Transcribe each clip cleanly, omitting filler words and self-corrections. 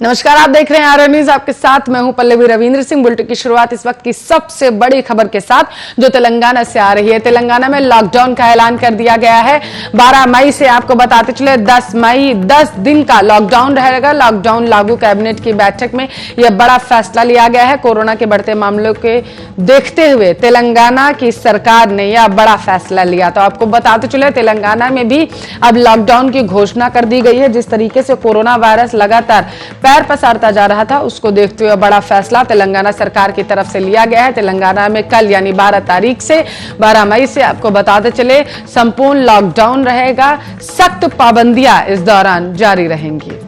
नमस्कार, आप देख रहे हैं आर न्यूज। आपके साथ मैं हूं पल्लवी रविंद्र सिंह। बुलेटिन की शुरुआत इस वक्त की सबसे बड़ी खबर के साथ जो तेलंगाना से आ रही है। तेलंगाना में लॉकडाउन का ऐलान कर दिया गया है 12 मई से। आपको बताते चले 10 मई 10 दिन का लॉकडाउन रहेगा। लॉकडाउन लागू कैबिनेट की बैठक में यह बड़ा फैसला लिया गया है। कोरोना के बढ़ते मामलों के देखते हुए तेलंगाना की सरकार ने यह बड़ा फैसला लिया। तो आपको बताते चले तेलंगाना में भी अब लॉकडाउन की घोषणा कर दी गई है। जिस तरीके से कोरोना वायरस लगातार पैर पसारता जा रहा था, उसको देखते हुए बड़ा फैसला तेलंगाना सरकार की तरफ से लिया गया है। तेलंगाना में कल यानी 12 तारीख से 12 मई से आपको बताते चले संपूर्ण लॉकडाउन रहेगा। सख्त पाबंदियां इस दौरान जारी रहेंगी।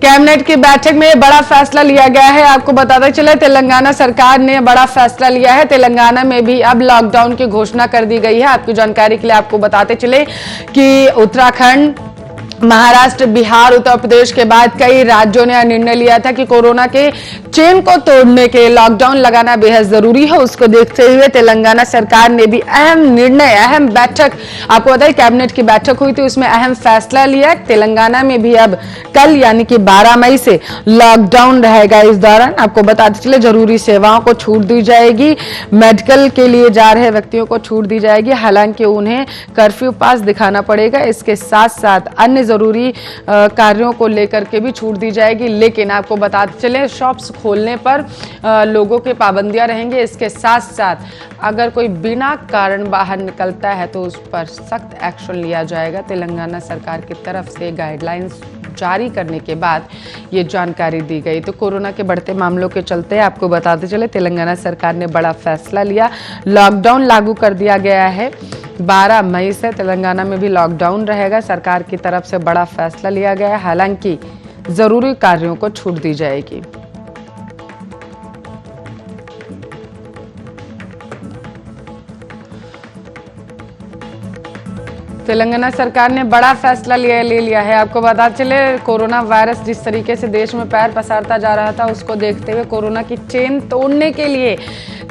कैबिनेट की बैठक में बड़ा फैसला लिया गया है। आपको बताते चले तेलंगाना सरकार ने बड़ा फैसला लिया है। तेलंगाना में भी अब लॉकडाउन की घोषणा कर दी गई है। आपकी जानकारी के लिए आपको बताते चले कि उत्तराखंड, महाराष्ट्र, बिहार, उत्तर प्रदेश के बाद कई राज्यों ने निर्णय लिया था कि कोरोना के चेन को तोड़ने के लॉकडाउन लगाना बेहद जरूरी है। उसको देखते हुए तेलंगाना सरकार ने भी अहम निर्णय, अहम बैठक, आपको बताइए कैबिनेट की बैठक हुई थी, उसमें अहम फैसला लिया। तेलंगाना में भी अब कल यानी कि 12 मई से लॉकडाउन रहेगा। इस दौरान आपको बताते चले जरूरी सेवाओं को छूट दी जाएगी। मेडिकल के लिए जा रहे व्यक्तियों को छूट दी जाएगी, हालांकि उन्हें कर्फ्यू पास दिखाना पड़ेगा। इसके साथ साथ अन्य जरूरी कार्यों को लेकर के भी छूट दी जाएगी। लेकिन आपको बताते चले शॉप्स खोलने पर लोगों के पाबंदियां रहेंगे। इसके साथ साथ अगर कोई बिना कारण बाहर निकलता है तो उस पर सख्त एक्शन लिया जाएगा। तेलंगाना सरकार की तरफ से गाइडलाइंस जारी करने के बाद ये जानकारी दी गई। तो कोरोना के बढ़ते मामलों के चलते आपको बताते चले तेलंगाना सरकार ने बड़ा फैसला लिया। लॉकडाउन लागू कर दिया गया है। 12 मई से तेलंगाना में भी लॉकडाउन रहेगा। सरकार की तरफ से बड़ा फैसला लिया गया है, हालांकि जरूरी कार्यों को छूट दी जाएगी। तेलंगाना सरकार ने बड़ा फैसला ले लिया है। आपको बता चले कोरोना वायरस जिस तरीके से देश में पैर पसारता जा रहा था, उसको देखते हुए कोरोना की चेन तोड़ने के लिए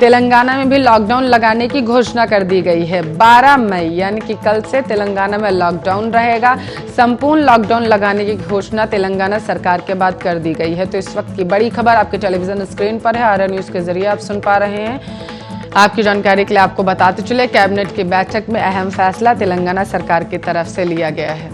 तेलंगाना में भी लॉकडाउन लगाने की घोषणा कर दी गई है। 12 मई यानी कि कल से तेलंगाना में लॉकडाउन रहेगा। संपूर्ण लॉकडाउन लगाने की घोषणा तेलंगाना सरकार के बाद कर दी गई है। तो इस वक्त की बड़ी खबर आपके टेलीविजन स्क्रीन पर है। आर न्यूज के जरिए आप सुन पा रहे हैं। आपकी जानकारी के लिए आपको बताते चले कैबिनेट की बैठक में अहम फैसला तेलंगाना सरकार की तरफ से लिया गया है।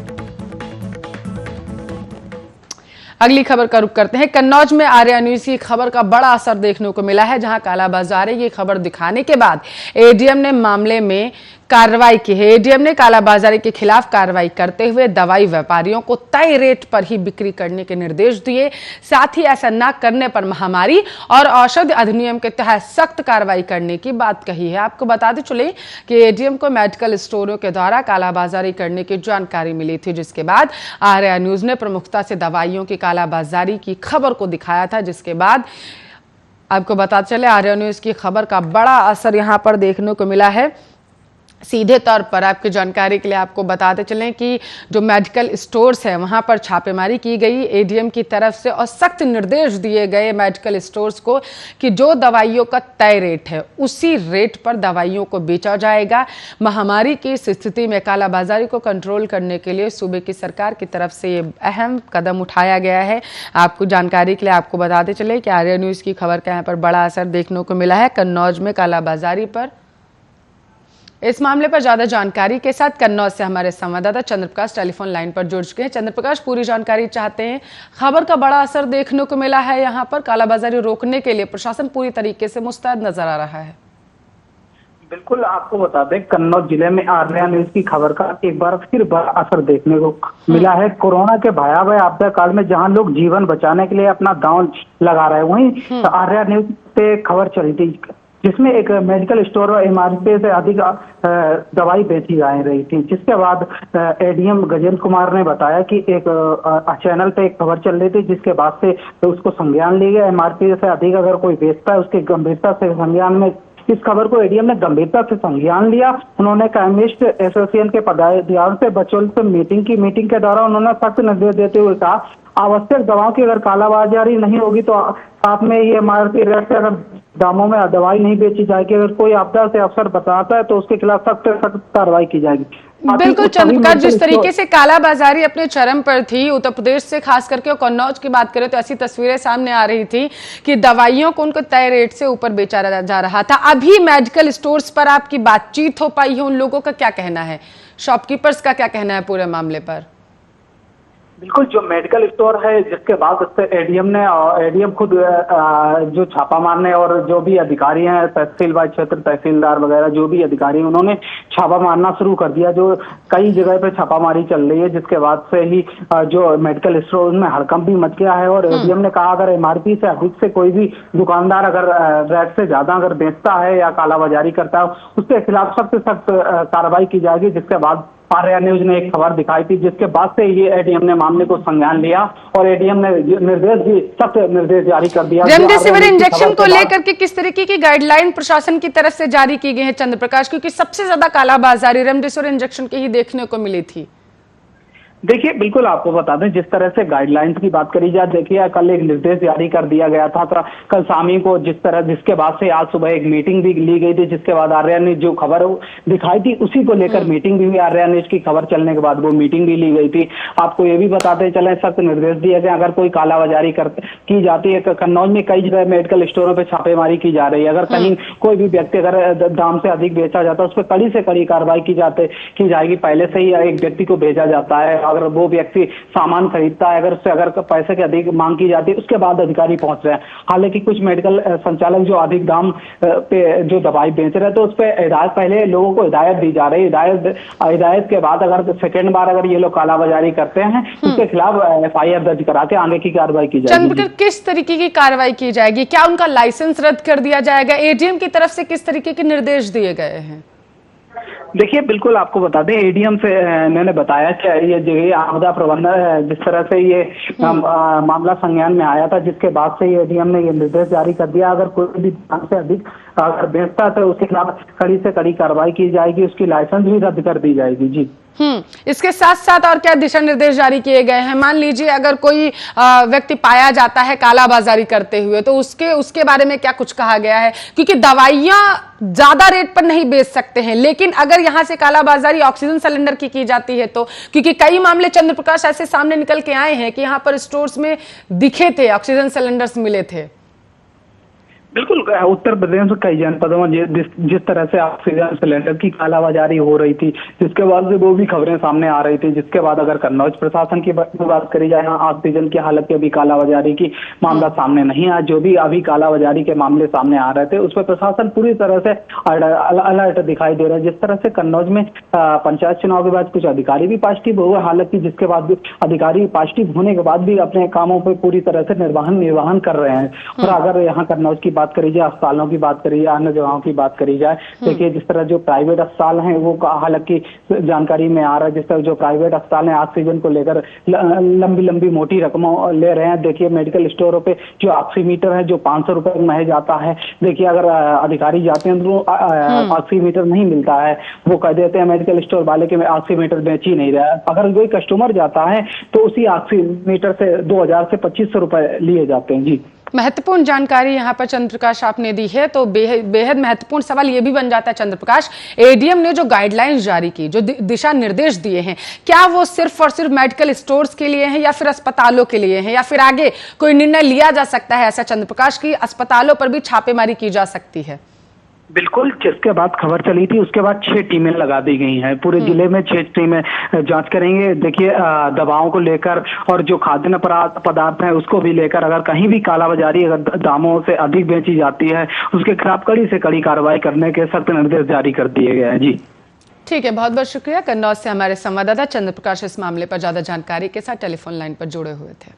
अगली खबर का रुख करते हैं। कन्नौज में आर्या न्यूज की खबर का बड़ा असर देखने को मिला है, जहां कालाबाजारी की खबर दिखाने के बाद एडीएम ने मामले में कार्रवाई की है। एडीएम ने कालाबाजारी के खिलाफ कार्रवाई करते हुए दवाई व्यापारियों को तय रेट पर ही बिक्री करने के निर्देश दिए। साथ ही ऐसा न करने पर महामारी और औषधि अधिनियम के तहत सख्त कार्रवाई करने की बात कही है। आपको बताते चले कि एडीएम को मेडिकल स्टोरों के द्वारा कालाबाजारी करने की जानकारी मिली थी, जिसके बाद आर्या न्यूज ने प्रमुखता से दवाइयों की कालाबाजारी की खबर को दिखाया था। जिसके बाद आपको बताते चले आर्या न्यूज की खबर का बड़ा असर यहां पर देखने को मिला है। सीधे तौर पर आपकी जानकारी के लिए आपको बताते चलें कि जो मेडिकल स्टोर्स हैं वहां पर छापेमारी की गई एडीएम की तरफ से, और सख्त निर्देश दिए गए मेडिकल स्टोर्स को कि जो दवाइयों का तय रेट है उसी रेट पर दवाइयों को बेचा जाएगा। महामारी की स्थिति में कालाबाजारी को कंट्रोल करने के लिए सूबे की सरकार की तरफ से ये अहम कदम उठाया गया है। आपको जानकारी के लिए आपको बताते चले कि आर्या न्यूज की खबर का यहाँ पर बड़ा असर देखने को मिला है कन्नौज में कालाबाजारी पर। इस मामले पर ज्यादा जानकारी के साथ कन्नौज से हमारे संवाददाता चंद्रप्रकाश टेलीफोन लाइन पर जुड़ चुके हैं। चंद्रप्रकाश, पूरी जानकारी चाहते हैं। खबर का बड़ा असर देखने को मिला है, यहाँ पर कालाबाजारी रोकने के लिए प्रशासन पूरी तरीके से मुस्तैद नजर आ रहा है। बिल्कुल, आपको बता दें कन्नौज जिले में आर्या न्यूज की खबर का एक बार फिर बड़ा असर देखने को मिला है। कोरोना के भयावह आपदा काल में जहां लोग जीवन बचाने के लिए अपना दांव लगा रहे हैं, वहीं आर्या न्यूज पे खबर चली थी जिसमें एक मेडिकल स्टोर और इमारतें से अधिक दवाई बेची जा रही थी। जिसके बाद एडीएम गजेंद्र कुमार ने बताया कि एक चैनल पे एक खबर चल रही थी, जिसके बाद से उसको संज्ञान लिया गया। एमआरपी से अधिक अगर कोई बेचता है उसकी गंभीरता से संज्ञान में इस खबर को एडीएम ने गंभीरता से संज्ञान लिया। उन्होंने केमिस्ट एसोसिएशन के पदाधिकारियों से बचौल से मीटिंग के दौरान उन्होंने सख्त निर्देश देते हुए कहा आवश्यक दवाओं की अगर कालाबाजारी नहीं होगी तो साथ में ये एमआरपी रेट से अगर दामों में दवाई नहीं बेची जाएगी। अगर कोई आपदा से अफसर बताता है तो उसके खिलाफ सख्त सख्त कार्रवाई की जाएगी। बिल्कुल चंद्रप्रकाश, जिस तरीके से कालाबाजारी अपने चरम पर थी उत्तर प्रदेश से खास करके, और कन्नौज की बात करें तो ऐसी तस्वीरें सामने आ रही थी कि दवाइयों को उनको तय रेट से ऊपर बेचा जा रहा था। अभी मेडिकल स्टोर्स पर आपकी बातचीत हो पाई है, उन लोगों का क्या कहना है, शॉपकीपर्स का क्या कहना है पूरे मामले पर? बिल्कुल, जो मेडिकल स्टोर है जिसके बाद उससे एडीएम खुद जो छापा मारने और जो भी अधिकारी हैं, तहसील वाइज क्षेत्र तहसीलदार वगैरह जो भी अधिकारी हैं, उन्होंने छापा मारना शुरू कर दिया। जो कई जगह पे छापामारी चल रही है, जिसके बाद से ही जो मेडिकल स्टोर में हड़कंप भी मच गया है। और एडीएम ने कहा अगर एमआरपी से अधिक से कोई भी दुकानदार अगर रेट से ज्यादा अगर बेचता है या कालाबाजारी करता है, उसके खिलाफ सख्त सख्त कार्रवाई की जाएगी। जिसके बाद आर्या न्यूज ने एक खबर दिखाई थी, जिसके बाद से ये एडीएम ने मामले को संज्ञान लिया और एडीएम ने निर्देश भी सख्त निर्देश जारी कर दिया। रेमडेसिविर इंजेक्शन को लेकर के किस तरीके की गाइडलाइन प्रशासन की तरफ से जारी की गई है चंद्रप्रकाश, क्योंकि सबसे ज्यादा कालाबाजारी रेमडेसिविर इंजेक्शन की ही देखने को मिली थी? देखिए, बिल्कुल आपको बता दें, जिस तरह से गाइडलाइंस की बात करी जाए, देखिए कल एक निर्देश जारी कर दिया गया था कल शामी को, जिसके बाद से आज सुबह एक मीटिंग भी ली गई थी, जिसके बाद आर्या न्यूज जो खबर दिखाई थी उसी को लेकर मीटिंग भी हुई। आर्या न्यूज की खबर चलने के बाद वो मीटिंग भी ली गई थी। आपको ये भी बताते चले, सख्त निर्देश दिए गए, अगर कोई कालाबाजारी की जाती है, कन्नौज में कई जगह मेडिकल स्टोरों पर छापेमारी की जा रही है, अगर कहीं कोई भी व्यक्ति अगर दाम से अधिक बेचा जाता है उस पर कड़ी से कड़ी कार्रवाई की जाएगी। पहले से ही एक व्यक्ति को भेजा जाता है, अगर वो व्यक्ति सामान खरीदता है, अगर पैसे के अधिक मांग की जाती है, उसके बाद अधिकारी पहुंच रहे हैं। हालांकि कुछ मेडिकल संचालक जो अधिक दाम पे जो दवाई बेच रहे हैं, तो उस पर हिदायत, पहले लोगों को हिदायत दी जा रही है। हिदायत के बाद अगर सेकेंड बार अगर ये लोग कालाबाजारी करते हैं, उसके खिलाफ एफआईआर दर्ज करा के आगे की कार्रवाई की जाएगी। चंद्रप्रकाश, किस तरीके की कार्रवाई की जाएगी? क्या उनका लाइसेंस रद्द कर दिया जाएगा? एडीएम की तरफ से किस तरीके के निर्देश दिए गए हैं? देखिए, बिल्कुल आपको बता दें, एडीएम से मैंने बताया कि ये जगह आपदा प्रबंधन, जिस तरह से ये मामला संज्ञान में आया था, जिसके बाद से एडीएम ने ये निर्देश जारी कर दिया, अगर कोई भी दाम से अधिक अगर बेचता है तो उसके खिलाफ कड़ी से कड़ी कार्रवाई की जाएगी, उसकी लाइसेंस भी रद्द कर दी जाएगी। जी, इसके साथ साथ और क्या दिशा निर्देश जारी किए गए हैं? मान लीजिए अगर कोई व्यक्ति पाया जाता है कालाबाजारी करते हुए, तो उसके बारे में क्या कुछ कहा गया है? क्योंकि दवाइयां ज्यादा रेट पर नहीं बेच सकते हैं, लेकिन अगर यहां से कालाबाजारी ऑक्सीजन सिलेंडर की जाती है तो, क्योंकि कई मामले चंद्रप्रकाश ऐसे सामने निकल के आए हैं कि यहां पर स्टोर्स में दिखे थे, ऑक्सीजन सिलेंडर्स मिले थे। बिल्कुल, उत्तर प्रदेश में कई जनपदों में जिस तरह से ऑक्सीजन सिलेंडर की कालाबाजारी हो रही थी, जिसके बाद से वो भी खबरें सामने आ रही थी। जिसके बाद अगर कन्नौज प्रशासन की बात करी जाए, ऑक्सीजन की हालत के भी कालाबाजारी की मामला सामने नहीं आया। जो भी अभी कालाबाजारी के मामले सामने आ रहे थे, उस पर प्रशासन पूरी तरह से अलर्ट दिखाई दे रहा है। जिस तरह से कन्नौज में पंचायत चुनाव के बाद कुछ अधिकारी भी पॉजिटिव हुए, हालांकि जिसके बाद भी अधिकारी पॉजिटिव होने के बाद भी अपने कामों पर पूरी तरह से निर्वहन कर रहे हैं। और अगर यहाँ कन्नौज की बात करी जाए, अस्पतालों की बात करी जाए, अन्य जगहों की बात करी जाए, देखिए जिस तरह जो प्राइवेट अस्पताल हैं वो हालांकि जानकारी में आ रहा है, जिस तरह जो प्राइवेट अस्पताल हैं ऑक्सीजन को लेकर लंबी मोटी रकमों ले रहे हैं। देखिए मेडिकल स्टोरों पे जो ऑक्सीमीटर है जो 500 रुपए में महज आता है, देखिए अगर अधिकारी जाते हैं तो ऑक्सीमीटर नहीं मिलता है, वो कह देते हैं मेडिकल स्टोर वाले के ऑक्सीमीटर बेच ही नहीं रहा है। अगर कोई कस्टमर जाता है तो उसी ऑक्सीमीटर से 2000 से 2500 रुपए लिए जाते हैं। जी, महत्वपूर्ण जानकारी यहाँ पर चंद्रप्रकाश आपने दी है। तो बेहद महत्वपूर्ण सवाल ये भी बन जाता है चंद्रप्रकाश, एडीएम ने जो गाइडलाइंस जारी की, जो दिशा निर्देश दिए हैं, क्या वो सिर्फ और सिर्फ मेडिकल स्टोर्स के लिए हैं या फिर अस्पतालों के लिए हैं, या फिर आगे कोई निर्णय लिया जा सकता है ऐसा चंद्रप्रकाश की अस्पतालों पर भी छापेमारी की जा सकती है? बिल्कुल, जिसके बाद खबर चली थी उसके बाद 6 टीमें लगा दी गई हैं पूरे जिले में। 6 टीमें जांच करेंगे। देखिए दवाओं को लेकर और जो खाद्य पदार्थ हैं उसको भी लेकर अगर कहीं भी कालाबाजारी अगर दामों से अधिक बेची जाती है, उसके खिलाफ कड़ी से कड़ी कार्रवाई करने के सख्त निर्देश जारी कर दिए गए हैं। जी, ठीक है, बहुत बहुत शुक्रिया। कन्नौज से हमारे संवाददाता चंद्रप्रकाश इस मामले पर ज्यादा जानकारी के साथ टेलीफोन लाइन पर जुड़े हुए थे।